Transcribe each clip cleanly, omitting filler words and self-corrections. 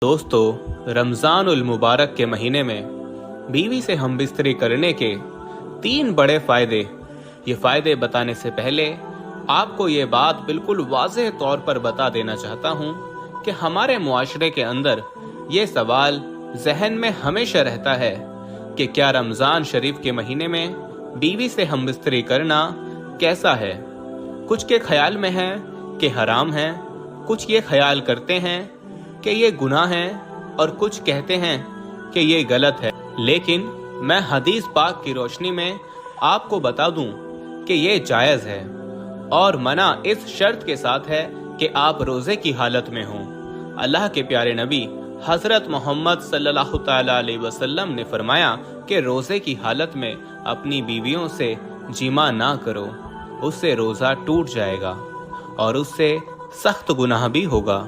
दोस्तों, रमज़ान उल मुबारक के महीने में बीवी से हमबिस्तरी करने के 3 बड़े फ़ायदे। ये फ़ायदे बताने से पहले आपको ये बात बिल्कुल वाज़ेह तौर पर बता देना चाहता हूँ कि हमारे मुआशरे के अंदर ये सवाल जहन में हमेशा रहता है कि क्या रमज़ान शरीफ के महीने में बीवी से हमबिस्तरी करना कैसा है। कुछ के ख्याल में है कि हराम है, कुछ ये ख्याल करते हैं कि ये गुनाह है और कुछ कहते हैं कि ये गलत है। लेकिन मैं हदीस पाक की रोशनी में आपको बता दूं कि ये जायज़ है और मना इस शर्त के साथ है कि आप रोज़े की हालत में हों। अल्लाह के प्यारे नबी हज़रत मोहम्मद सल्लल्लाहु तआला अलैहि वसल्लम ने फरमाया कि रोज़े की हालत में अपनी बीवियों से जिमा ना करो, उससे रोज़ा टूट जाएगा और उससे सख्त गुनाह भी होगा।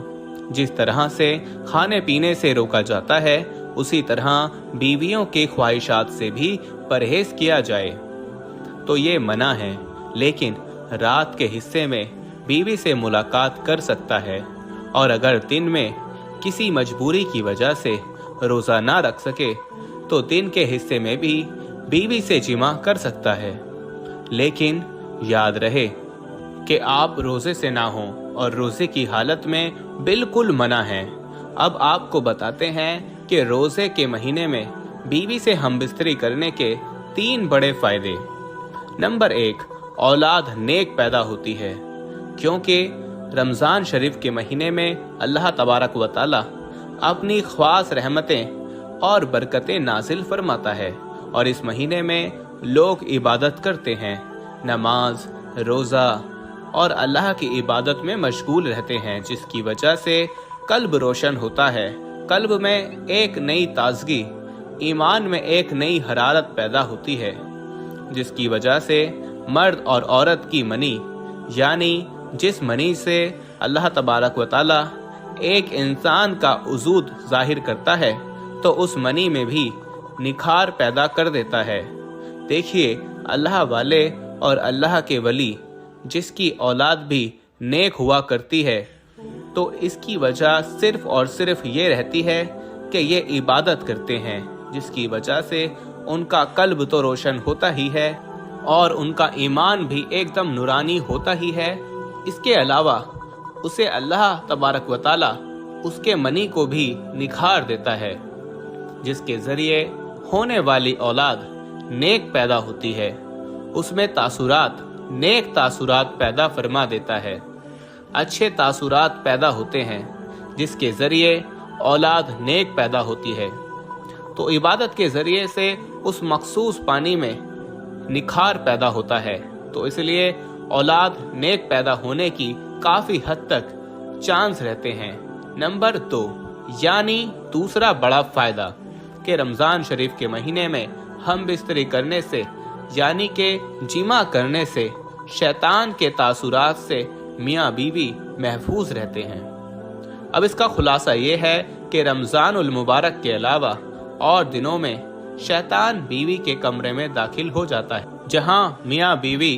जिस तरह से खाने पीने से रोका जाता है, उसी तरह बीवियों के ख्वाहिशात से भी परहेज किया जाए तो ये मना है। लेकिन रात के हिस्से में बीवी से मुलाकात कर सकता है और अगर दिन में किसी मजबूरी की वजह से रोज़ा ना रख सके तो दिन के हिस्से में भी बीवी से जिमा कर सकता है। लेकिन याद रहे कि आप रोज़े से ना हों और रोज़े की हालत में बिल्कुल मना है। अब आपको बताते हैं कि रोज़े के महीने में बीवी से हमबिस्तरी करने के 3 बड़े फ़ायदे। नंबर 1, औलाद नेक पैदा होती है, क्योंकि रमज़ान शरीफ के महीने में अल्लाह तबारक व तआला अपनी ख़ास रहमतें और बरकतें नाजिल फरमाता है और इस महीने में लोग इबादत करते हैं, नमाज, रोज़ा और अल्लाह की इबादत में मशगूल रहते हैं, जिसकी वजह से कल्ब रोशन होता है। कल्ब में एक नई ताजगी, ईमान में एक नई हरारत पैदा होती है, जिसकी वजह से मर्द और औरत की मनी, यानी जिस मनी से अल्लाह तबारक व तआला एक इंसान का वजूद जाहिर करता है तो उस मनी में भी निखार पैदा कर देता है। देखिए, अल्लाह वाले और अल्लाह के वली जिसकी औलाद भी नेक हुआ करती है तो इसकी वजह सिर्फ और सिर्फ ये रहती है कि ये इबादत करते हैं, जिसकी वजह से उनका कल्ब तो रोशन होता ही है और उनका ईमान भी एकदम नूरानी होता ही है। इसके अलावा उसे अल्लाह तबारक व तआला उसके मनी को भी निखार देता है, जिसके ज़रिए होने औलाद औलाद नेक पैदा होती है, उसमें तासुरात नेक तासुरात पैदा फरमा देता है, अच्छे तासुरात पैदा होते हैं, जिसके ज़रिए औलाद नेक पैदा होती है। तो इबादत के ज़रिए से उस मखसूस पानी में निखार पैदा होता है, तो इसलिए औलाद नेक पैदा होने की काफ़ी हद तक चांस रहते हैं। नंबर 2, यानी दूसरा बड़ा फ़ायदा कि रमज़ान शरीफ के महीने में हम बिस्तरी करने से यानी के जिमा करने से शैतान के तासुरात से मियाँ बीवी महफूज रहते हैं। अब इसका खुलासा ये है कि रमज़ान उल मुबारक के अलावा और दिनों में शैतान बीवी के कमरे में दाखिल हो जाता है। जहाँ मियाँ बीवी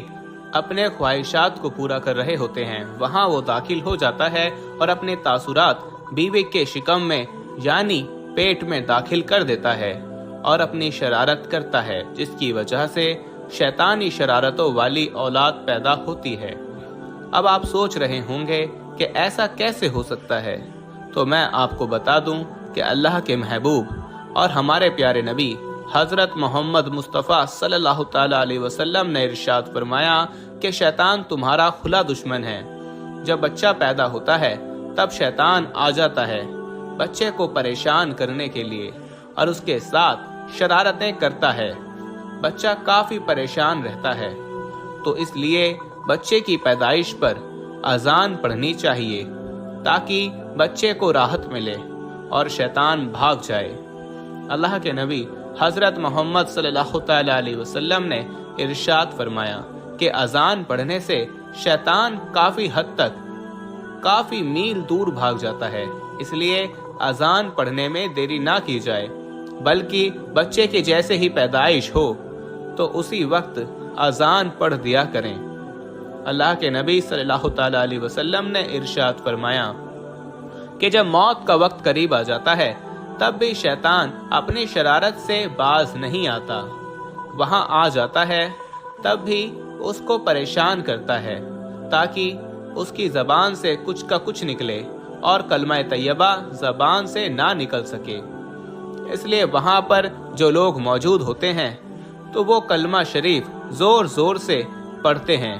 अपने ख्वाहिशात को पूरा कर रहे होते हैं, वहाँ वो दाखिल हो जाता है और अपने तासुरात बीवी के शिकम में यानी पेट में दाखिल कर देता है और अपनी शरारत करता है, जिसकी वजह से शैतानी शरारतों वाली औलाद पैदा होती है। अब आप सोच रहे होंगे कि ऐसा कैसे हो सकता है, तो मैं आपको बता दूं कि अल्लाह के महबूब और हमारे प्यारे नबी हज़रत मोहम्मद मुस्तफ़ा सल्लल्लाहु तआला अलैहि वसल्लम ने इरशाद फरमाया कि शैतान तुम्हारा खुला दुश्मन है। जब बच्चा पैदा होता है तब शैतान आ जाता है बच्चे को परेशान करने के लिए और उसके साथ शरारतें करता है। बच्चा काफ़ी परेशान रहता है, तो इसलिए बच्चे की पैदाइश पर अजान पढ़नी चाहिए ताकि बच्चे को राहत मिले और शैतान भाग जाए। अल्लाह के नबी हज़रत मोहम्मद सल्लल्लाहु तआला अलैहि वसल्लम ने इरशाद फरमाया कि अजान पढ़ने से शैतान काफ़ी हद तक काफ़ी मील दूर भाग जाता है, इसलिए अजान पढ़ने में देरी ना की जाए, बल्कि बच्चे की जैसे ही पैदाइश हो तो उसी वक्त अजान पढ़ दिया करें। अल्लाह के नबी सल्लल्लाहु तआला अलैहि वसल्लम ने इरशाद फरमाया کہ جب मौत का वक्त करीब आ जाता है तब भी शैतान अपनी शरारत से बाज नहीं आता। वहां आ जाता है तब भी उसको परेशान करता है ताकि उसकी जबान से कुछ का कुछ निकले और कलमा तैयबा जबान से ना निकल सके। इसलिए वहां पर जो लोग मौजूद होते हैं तो वो कलमा शरीफ जोर जोर से पढ़ते हैं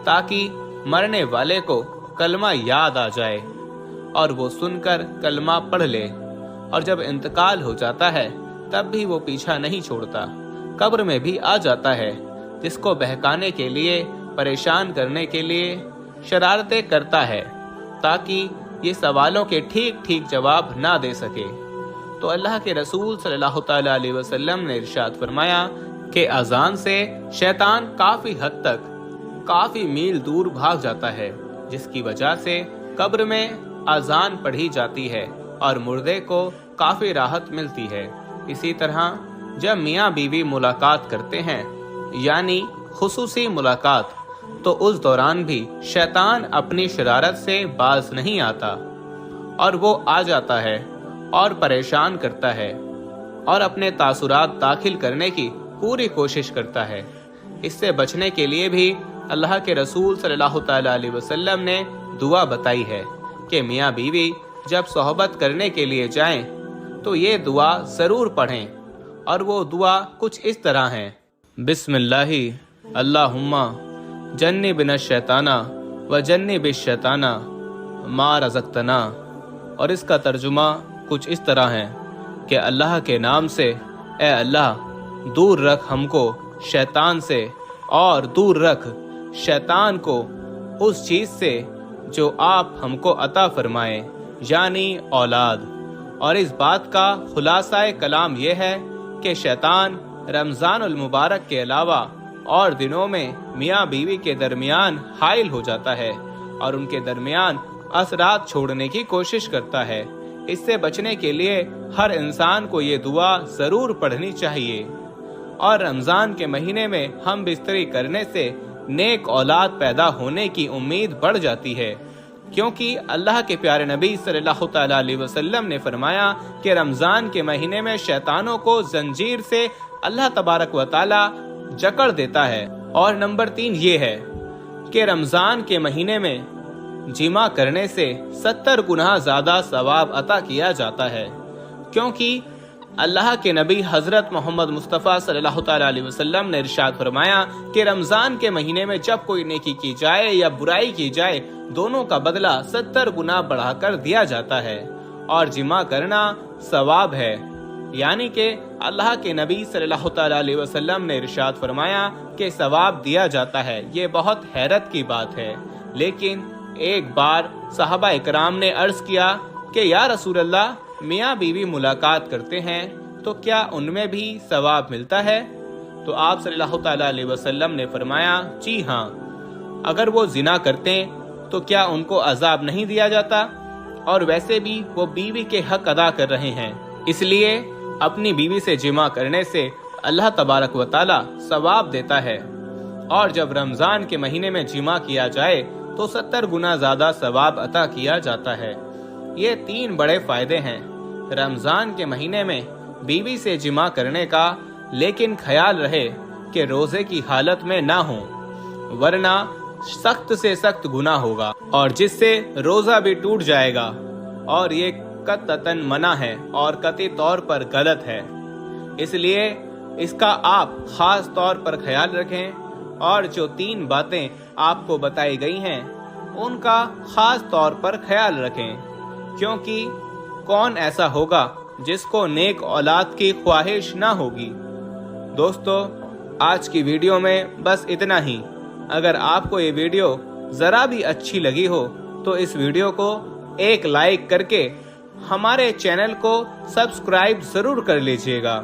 ताकि मरने वाले को कलमा याद आ जाए और वो सुनकर कलमा पढ़ ले। और जब इंतकाल हो जाता है तब भी वो पीछा नहीं छोड़ता, कब्र में भी आ जाता है, जिसको बहकाने के लिए, परेशान करने के लिए शरारतें करता है ताकि ये सवालों के ठीक ठीक जवाब ना दे सके। तो अल्लाह के रसूल सल्लल्लाहु तआला अलैहि वसल्लम ने इरशाद फरमाया कि अजान से शैतान काफी हद तक, काफी मील दूर भाग जाता है, जिसकी वजह से कब्र में अजान पढ़ी जाती है और मुर्दे को काफी राहत मिलती है। इसी तरह जब मियाँ बीवी मुलाकात करते हैं यानी खुसूसी मुलाकात, तो उस दौरान भी शैतान अपनी शरारत से बाज नहीं आता और वो आ जाता है और परेशान करता है और अपने तासुरात दाखिल करने की पूरी कोशिश करता है। इससे बचने के लिए भी अल्लाह के रसूल सल्लल्लाहु तआला अलैहि वसल्लम ने दुआ बताई है कि मियाँ बीवी जब सोहबत करने के लिए जाएं तो ये दुआ ज़रूर पढ़ें। और वो दुआ कुछ इस तरह है, बिस्मिल्लाहि अल्लाहुम्मा जन्निबिना शैताना व जन्निबिश शैताना मा रज़क़तना। और इसका तर्जुमा कुछ इस तरह है कि अल्लाह के नाम से ए अल्लाह दूर रख हमको शैतान से और दूर रख शैतान को उस चीज़ से जो आप हमको अता फरमाएं यानी औलाद। और इस बात का खुलासा कलाम यह है कि शैतान रमज़ानुल मुबारक के अलावा और दिनों में मियाँ बीवी के दरमियान हाइल हो जाता है और उनके दरमियान असरात छोड़ने की कोशिश करता है। इससे बचने के लिए हर इंसान को ये दुआ ज़रूर पढ़नी चाहिए। और रमज़ान के महीने में हम बिस्तरी करने से नेक औलाद पैदा होने की उम्मीद बढ़ जाती है, क्योंकि अल्लाह के प्यारे नबी सल्लल्लाहु तआला अलैहि वसल्लम ने फरमाया कि रमज़ान के महीने में शैतानों को जंजीर से अल्लाह तबारक व तआला जकड़ देता है। और नंबर 3 ये है कि रमज़ान के महीने में जिमा करने से 70 गुना ज़्यादा सवाब अता किया जाता है, क्योंकि अल्लाह के नबी हज़रत मोहम्मद मुस्तफ़ा सल्लल्लाहु तआला अलैहि वसल्लम ने इरशाद फरमाया कि रमज़ान के महीने में जब कोई नेकी की जाए या बुराई की जाए, दोनों का बदला 70 गुना बढ़ाकर दिया जाता है। और जिमा करना सवाब है, यानी कि अल्लाह के नबी सल्लल्लाहु तआला अलैहि वसल्लम ने इरशाद फरमाया कि सवाब दिया जाता है। ये बहुत हैरत की बात है। लेकिन एक बार सहाबा इकराम ने अर्ज किया कि या रसूल अल्लाह, मियाँ बीवी मुलाकात करते हैं तो क्या उनमें भी सवाब मिलता है? तो आप सल्लल्लाहु तआला अलैहि वसल्लम ने फरमाया, जी हाँ, अगर वो जिना करते तो क्या उनको अजाब नहीं दिया जाता? और वैसे भी वो बीवी के हक अदा कर रहे हैं, इसलिए अपनी बीवी से जिमा करने से अल्लाह तबारक व तआला सवाब देता है। और जब रमज़ान के महीने में जिमा किया जाए तो 70 गुना ज़्यादा सवाब अता किया जाता है। ये 3 बड़े फ़ायदे हैं रमज़ान के महीने में बीवी से जिमा करने का, लेकिन ख्याल रहे कि रोज़े की हालत में ना हो, वरना सख्त से सख्त गुनाह होगा और जिससे रोज़ा भी टूट जाएगा। और ये कततन मना है और कतई तौर पर गलत है, इसलिए इसका आप खास तौर पर ख्याल रखें। और जो 3 बातें आपको बताई गई हैं उनका खास तौर पर ख्याल रखें, क्योंकि कौन ऐसा होगा जिसको नेक औलाद की ख्वाहिश ना होगी। दोस्तों, आज की वीडियो में बस इतना ही। अगर आपको ये वीडियो ज़रा भी अच्छी लगी हो तो इस वीडियो को एक लाइक करके हमारे चैनल को सब्सक्राइब ज़रूर कर लीजिएगा।